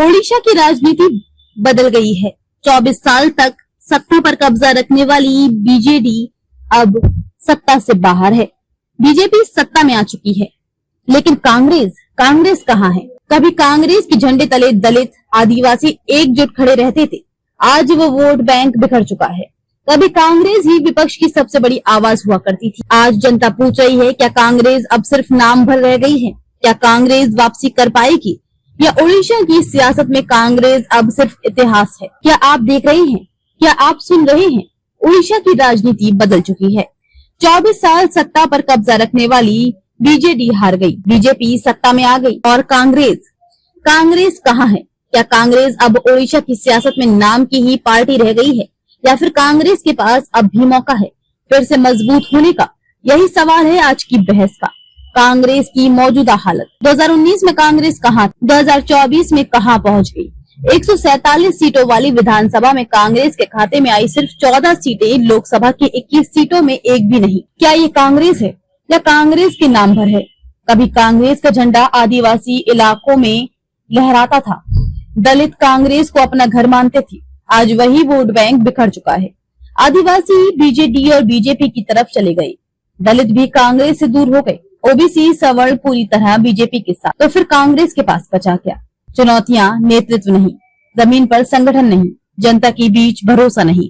ओडिशा की राजनीति बदल गई है। 24 साल तक सत्ता पर कब्जा रखने वाली बीजेडी अब सत्ता से बाहर है। बीजेपी सत्ता में आ चुकी है, लेकिन कांग्रेस कहाँ है? कभी कांग्रेस के झंडे तले दलित आदिवासी एकजुट खड़े रहते थे, आज वो वोट बैंक बिखर चुका है। कभी कांग्रेस ही विपक्ष की सबसे बड़ी आवाज हुआ करती थी। आज जनता पूछ रही है, क्या कांग्रेस अब सिर्फ नाम भर रह गई है? क्या कांग्रेस वापसी कर पाएगी, या ओडिशा की सियासत में कांग्रेस अब सिर्फ इतिहास है? क्या आप देख रहे हैं, क्या आप सुन रहे हैं? ओडिशा की राजनीति बदल चुकी है। 24 साल सत्ता पर कब्जा रखने वाली बीजेडी हार गई, बीजेपी सत्ता में आ गई, और कांग्रेस कहाँ है? क्या कांग्रेस अब ओडिशा की सियासत में नाम की ही पार्टी रह गई है, या फिर कांग्रेस के पास अब भी मौका है फिर से मजबूत होने का? यही सवाल है आज की बहस का। कांग्रेस की मौजूदा हालत, 2019 में कांग्रेस कहाँ, 2024 में कहाँ पहुँच गई? 147 सीटों वाली विधानसभा में कांग्रेस के खाते में आई सिर्फ 14 सीटें, लोकसभा की 21 सीटों में एक भी नहीं। क्या ये कांग्रेस है, या कांग्रेस के नाम भर है? कभी कांग्रेस का झंडा आदिवासी इलाकों में लहराता था, दलित कांग्रेस को अपना घर मानते थे, आज वही वोट बैंक बिखर चुका है। आदिवासी बीजेडी और बीजेपी की तरफ चले गए, दलित भी कांग्रेस से दूर हो गए, ओबीसी सवर्ण पूरी तरह बीजेपी के साथ। तो फिर कांग्रेस के पास बचा क्या? चुनौतियां नेतृत्व नहीं, जमीन पर संगठन नहीं, जनता के बीच भरोसा नहीं।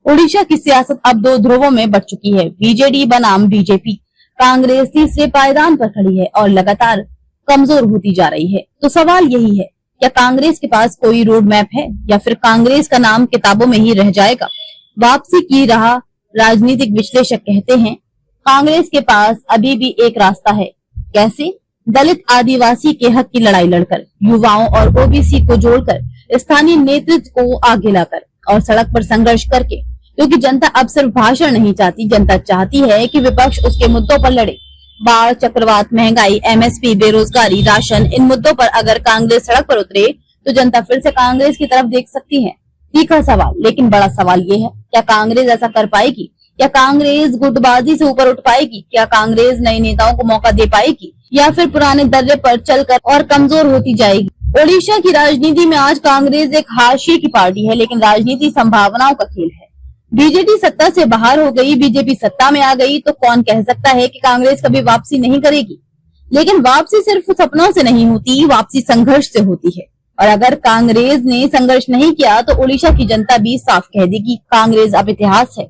ओडिशा की सियासत अब दो ध्रुवों में बट चुकी है, बीजेडी बनाम बीजेपी। कांग्रेस तीसरे पायदान पर खड़ी है और लगातार कमजोर होती जा रही है। तो सवाल यही है, क्या कांग्रेस के पास कोई रोड मैप है, या फिर कांग्रेस का नाम किताबों में ही रह जाएगा? वापसी की राह राजनीतिक विश्लेषक कहते हैं, कांग्रेस के पास अभी भी एक रास्ता है। कैसे? दलित आदिवासी के हक की लड़ाई लड़कर, युवाओं और ओबीसी को जोड़कर, स्थानीय नेतृत्व को आगे लाकर और सड़क पर संघर्ष करके, क्योंकि जनता अब सिर्फ भाषण नहीं चाहती, जनता चाहती है कि विपक्ष उसके मुद्दों पर लड़े। बाढ़, चक्रवात, महंगाई, एमएसपी, बेरोजगारी, राशन, इन मुद्दों पर अगर कांग्रेस सड़क पर उतरे तो जनता फिर से कांग्रेस की तरफ देख सकती है। तीखा सवाल, लेकिन बड़ा सवाल ये है, क्या कांग्रेस ऐसा कर पाएगी? क्या कांग्रेस गुटबाजी से ऊपर उठ पाएगी? क्या कांग्रेस नए नेताओं को मौका दे पाएगी, या फिर पुराने दर्रे पर चलकर और कमजोर होती जाएगी? ओडिशा की राजनीति में आज कांग्रेस एक हाशिए की पार्टी है, लेकिन राजनीति संभावनाओं का खेल है। बीजेडी सत्ता से बाहर हो गई, बीजेपी सत्ता में आ गई, तो कौन कह सकता है कि कांग्रेस कभी वापसी नहीं करेगी? लेकिन वापसी सिर्फ सपनों से नहीं होती, वापसी संघर्ष से होती है। और अगर कांग्रेस ने संघर्ष नहीं किया तो ओडिशा की जनता भी साफ कह देगी, कांग्रेस अब इतिहास है।